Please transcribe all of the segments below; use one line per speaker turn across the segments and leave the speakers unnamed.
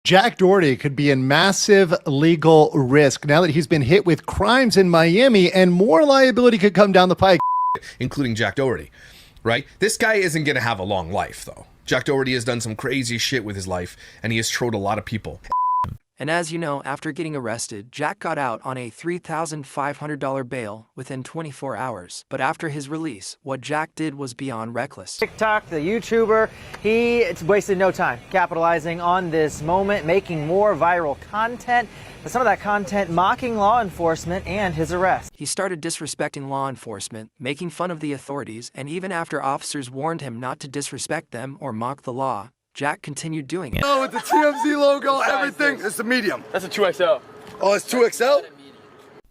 Jack Doherty could be in massive legal risk now that he's been hit with crimes in Miami, and more liability could come down the pike.
Including Jack Doherty, right? This guy isn't going to have a long life, though. Jack Doherty has done some crazy shit with his life, and he has trolled a lot of people.
And as you know, after getting arrested, Jack got out on a $3,500 bail within 24 hours. But after his release, what Jack did was beyond reckless.
TikTok, the YouTuber, it's wasted no time capitalizing on this moment, making more viral content. But some of that content mocking law enforcement and his arrest.
He started disrespecting law enforcement, making fun of the authorities, and even after officers warned him not to disrespect them or mock the law, Jack continued doing it.
Oh, with the TMZ logo, everything. It's a medium.
That's a 2XL.
Oh, it's 2XL?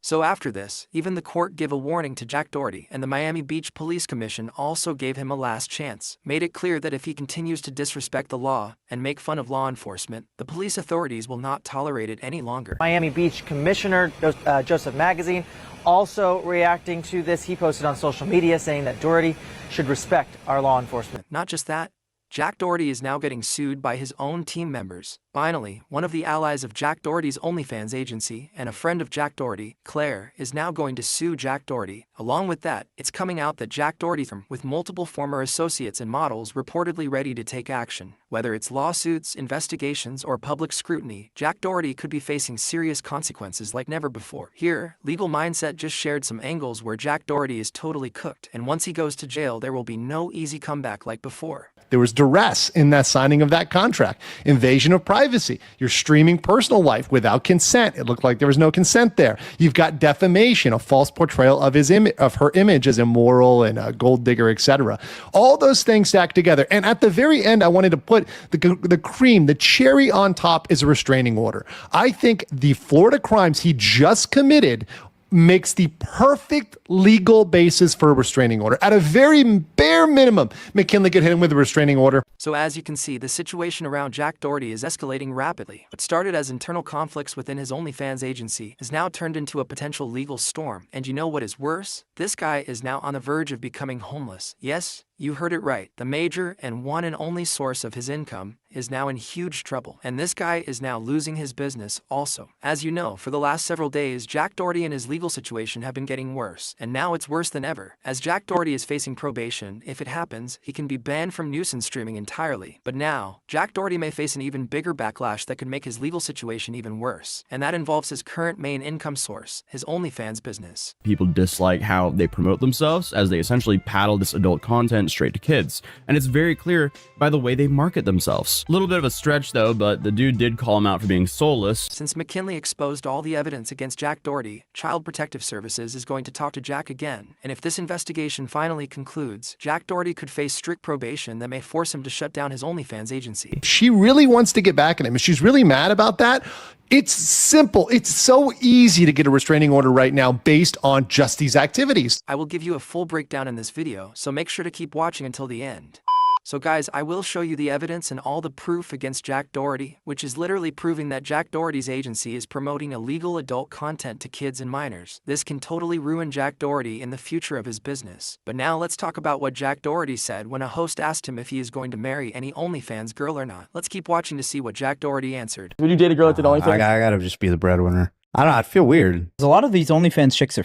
So after this, even the court gave a warning to Jack Doherty, and the Miami Beach Police Commission also gave him a last chance, made it clear that if he continues to disrespect the law and make fun of law enforcement, the police authorities will not tolerate it any longer.
Miami Beach Commissioner Joseph Magazine also reacting to this. He posted on social media saying that Doherty should respect our law enforcement.
Not just that, Jack Doherty is now getting sued by his own team members. Finally, one of the allies of Jack Doherty's OnlyFans agency and a friend of Jack Doherty, Claire, is now going to sue Jack Doherty. Along with that, it's coming out that Jack Doherty, with multiple former associates and models reportedly ready to take action. Whether it's lawsuits, investigations, or public scrutiny, Jack Doherty could be facing serious consequences like never before. Here, Legal Mindset just shared some angles where Jack Doherty is totally cooked, and once he goes to jail, there will be no easy comeback like before.
There was duress in that signing of that contract. Invasion of privacy. You're streaming personal life without consent. It looked like there was no consent there. You've got defamation, a false portrayal of her image as immoral and a gold digger, etc. All those things stacked together. And at the very end, I wanted to put the cream, the cherry on top is a restraining order. I think the Florida crimes he just committed makes the perfect legal basis for a restraining order. At a very bare minimum, McKinley could hit him with a restraining order.
So as you can see, the situation around Jack Doherty is escalating rapidly. What started as internal conflicts within his OnlyFans agency has now turned into a potential legal storm. And you know what is worse? This guy is now on the verge of becoming homeless. Yes, you heard it right. The major and one and only source of his income is now in huge trouble. And this guy is now losing his business also. As you know, for the last several days, Jack Doherty and his legal situation have been getting worse. And now it's worse than ever. As Jack Doherty is facing probation, if it happens, he can be banned from nuisance streaming entirely. But now, Jack Doherty may face an even bigger backlash that could make his legal situation even worse. And that involves his current main income source, his OnlyFans business.
People dislike how they promote themselves as they essentially paddle this adult content straight to kids. And it's very clear by the way they market themselves. A little bit of a stretch though, but the dude did call him out for being soulless.
Since McKinley exposed all the evidence against Jack Doherty, Child Protective Services is going to talk to Jack again. And if this investigation finally concludes, Jack Doherty could face strict probation that may force him to shut down his OnlyFans agency.
She really wants to get back at him. If she's really mad about that, it's simple. It's so easy to get a restraining order right now based on just these activities.
I will give you a full breakdown in this video, so make sure to keep watching until the end. So guys, I will show you the evidence and all the proof against Jack Doherty, which is literally proving that Jack Doherty's agency is promoting illegal adult content to kids and minors. This can totally ruin Jack Doherty in the future of his business. But now let's talk about what Jack Doherty said when a host asked him if he is going to marry any OnlyFans girl or not. Let's keep watching to see what Jack Doherty answered.
Would you date a girl that did OnlyFans?
I gotta just be the breadwinner. I don't know, I feel weird.
A lot of these OnlyFans chicks are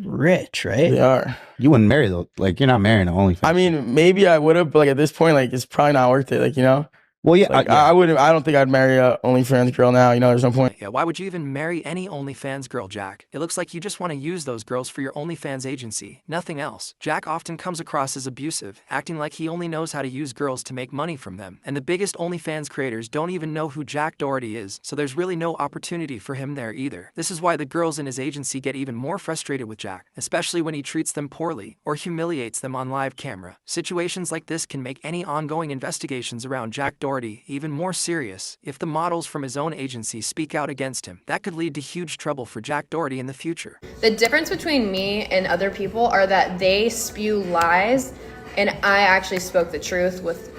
rich, right?
They are.
You wouldn't marry though. Like, you're not marrying an OnlyFans.
I mean, maybe I would have, but like at this point, like it's probably not worth it. Like, you know?
Well, yeah,
like, I wouldn't. I don't think I'd marry a OnlyFans girl now. You know, there's no point.
Yeah, why would you even marry any OnlyFans girl, Jack? It looks like you just want to use those girls for your OnlyFans agency, nothing else. Jack often comes across as abusive, acting like he only knows how to use girls to make money from them. And the biggest OnlyFans creators don't even know who Jack Doherty is, so there's really no opportunity for him there either. This is why the girls in his agency get even more frustrated with Jack, especially when he treats them poorly or humiliates them on live camera. Situations like this can make any ongoing investigations around Jack Doherty even more serious if the models from his own agency speak out against him. That could lead to huge trouble for Jack Doherty in the future.
The difference between me and other people are that they spew lies and I actually spoke the truth with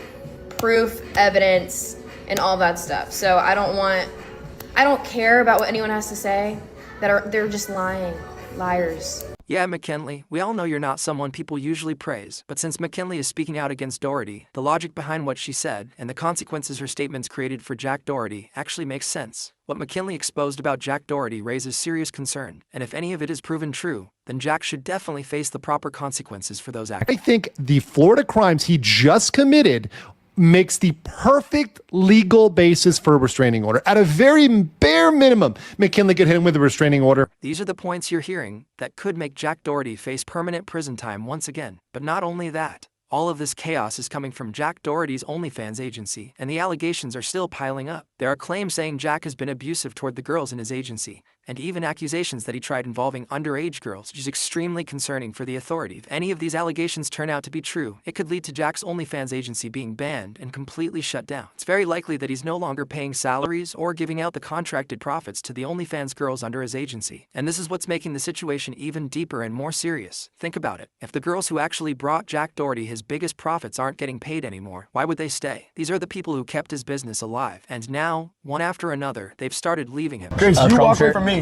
proof, evidence, and all that stuff. So I don't care about what anyone has to say. They're just lying, liars.
Yeah, McKinley, we all know you're not someone people usually praise, but since McKinley is speaking out against Doherty, the logic behind what she said and the consequences her statements created for Jack Doherty actually makes sense. What McKinley exposed about Jack Doherty raises serious concern, and if any of it is proven true, then Jack should definitely face the proper consequences for those actions.
I think the Florida crimes he just committed makes the perfect legal basis for a restraining order. At a very bare minimum, McKinley could hit him with a restraining order.
These are the points you're hearing that could make Jack Doherty face permanent prison time once again. But not only that, all of this chaos is coming from Jack Doherty's OnlyFans agency, and the allegations are still piling up. There are claims saying Jack has been abusive toward the girls in his agency, and even accusations that he tried involving underage girls, which is extremely concerning for the authority. If any of these allegations turn out to be true, it could lead to Jack's OnlyFans agency being banned and completely shut down. It's very likely that he's no longer paying salaries or giving out the contracted profits to the OnlyFans girls under his agency. And this is what's making the situation even deeper and more serious. Think about it. If the girls who actually brought Jack Doherty his biggest profits aren't getting paid anymore, why would they stay? These are the people who kept his business alive, and now, one after another, they've started leaving him.
Grace, you walk away from me.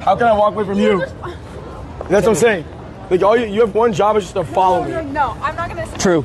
How can I walk away from you? That's what I'm saying. Like, all you have one job is just to follow me.
No, I'm not gonna.
True.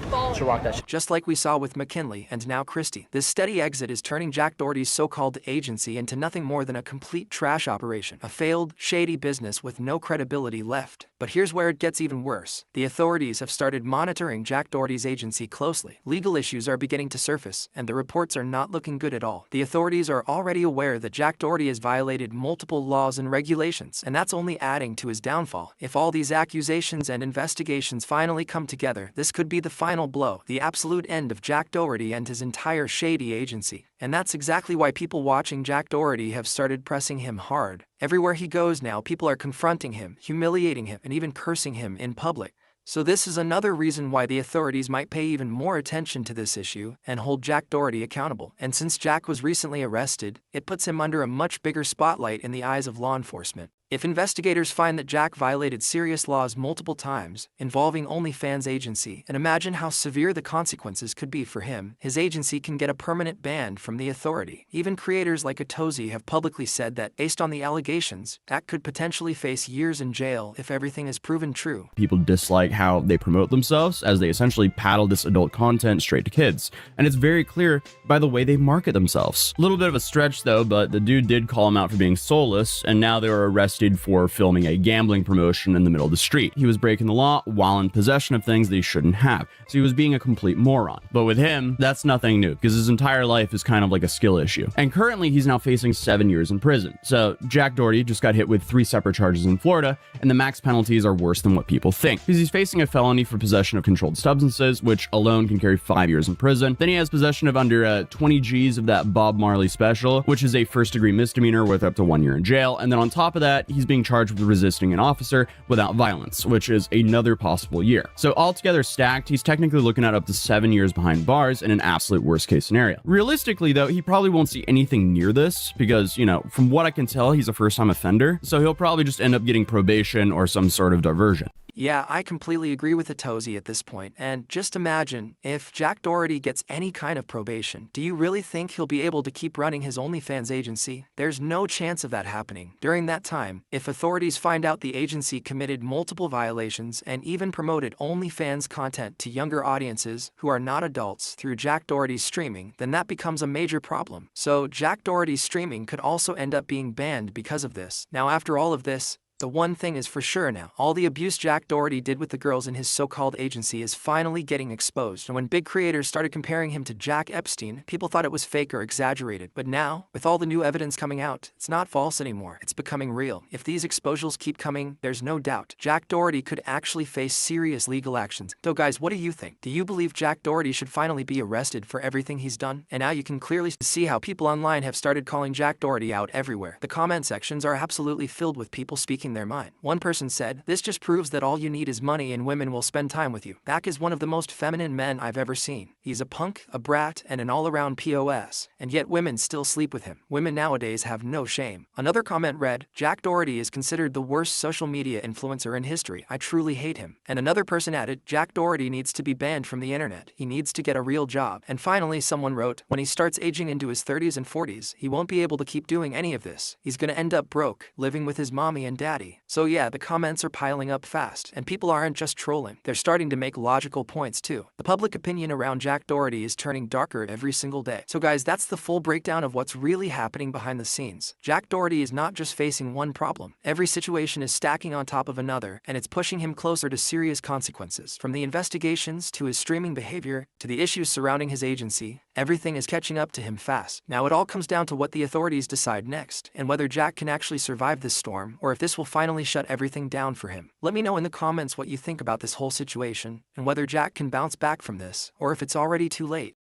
Just like we saw with McKinley and now Christie, this steady exit is turning Jack Doherty's so-called agency into nothing more than a complete trash operation, a failed, shady business with no credibility left. But here's where it gets even worse. The authorities have started monitoring Jack Doherty's agency closely. Legal issues are beginning to surface, and the reports are not looking good at all. The authorities are already aware that Jack Doherty has violated multiple laws and regulations, and that's only adding to his downfall. If all these accusations and investigations finally come together, this could be the final blow, the absolute end of Jack Doherty and his entire shady agency. And that's exactly why people watching Jack Doherty have started pressing him hard. Everywhere he goes now, people are confronting him, humiliating him, and even cursing him in public. So this is another reason why the authorities might pay even more attention to this issue and hold Jack Doherty accountable. And since Jack was recently arrested, it puts him under a much bigger spotlight in the eyes of law enforcement. If investigators find that Jack violated serious laws multiple times involving OnlyFans agency, and imagine how severe the consequences could be for him, his agency can get a permanent ban from the authority. Even creators like Atozi have publicly said that, based on the allegations, Jack could potentially face years in jail if everything is proven true.
People dislike how they promote themselves, as they essentially paddle this adult content straight to kids. And it's very clear by the way they market themselves. A little bit of a stretch though, but the dude did call him out for being soulless, and now they were arrested for filming a gambling promotion in the middle of the street. He was breaking the law while in possession of things that he shouldn't have, so he was being a complete moron. But with him, that's nothing new, because his entire life is kind of like a skill issue. And currently, he's now facing 7 years in prison. So Jack Doherty just got hit with 3 separate charges in Florida, and the max penalties are worse than what people think, because he's facing a felony for possession of controlled substances, which alone can carry 5 years in prison. Then he has possession of under 20 G's of that Bob Marley special, which is a first-degree misdemeanor with up to 1 year in jail. And then on top of that, he's being charged with resisting an officer without violence, which is another possible year. So altogether stacked, he's technically looking at up to 7 years behind bars in an absolute worst case scenario. Realistically though, he probably won't see anything near this because, you know, from what I can tell, he's a first-time offender, so he'll probably just end up getting probation or some sort of diversion.
Yeah, I completely agree with Atozi at this point, and just imagine if Jack Doherty gets any kind of probation. Do you really think he'll be able to keep running his OnlyFans agency? There's no chance of that happening. During that time, if authorities find out the agency committed multiple violations and even promoted OnlyFans content to younger audiences who are not adults through Jack Doherty's streaming, then that becomes a major problem. So Jack Doherty's streaming could also end up being banned because of this. Now, after all of this, the one thing is for sure now, all the abuse Jack Doherty did with the girls in his so-called agency is finally getting exposed. And when big creators started comparing him to Jack Epstein, people thought it was fake or exaggerated. But now, with all the new evidence coming out, it's not false anymore. It's becoming real. If these exposures keep coming, there's no doubt Jack Doherty could actually face serious legal actions. So guys, what do you think? Do you believe Jack Doherty should finally be arrested for everything he's done? And now you can clearly see how people online have started calling Jack Doherty out everywhere. The comment sections are absolutely filled with people speaking their mind. One person said, "This just proves that all you need is money and women will spend time with you. Jack is one of the most feminine men I've ever seen. He's a punk, a brat, and an all-around POS. And yet women still sleep with him. Women nowadays have no shame." Another comment read, "Jack Doherty is considered the worst social media influencer in history. I truly hate him." And another person added, "Jack Doherty needs to be banned from the internet. He needs to get a real job." And finally, someone wrote, "When he starts aging into his 30s and 40s, he won't be able to keep doing any of this. He's gonna end up broke, living with his mommy and dad." daddy. So yeah, the comments are piling up fast, and people aren't just trolling, they're starting to make logical points too. The public opinion around Jack Doherty is turning darker every single day. So guys, that's the full breakdown of what's really happening behind the scenes. Jack Doherty is not just facing one problem. Every situation is stacking on top of another, and it's pushing him closer to serious consequences. From the investigations to his streaming behavior to the issues surrounding his agency, everything is catching up to him fast. Now it all comes down to what the authorities decide next, and whether Jack can actually survive this storm, or if this will finally shut everything down for him. Let me know in the comments what you think about this whole situation, and whether Jack can bounce back from this, or if it's already too late.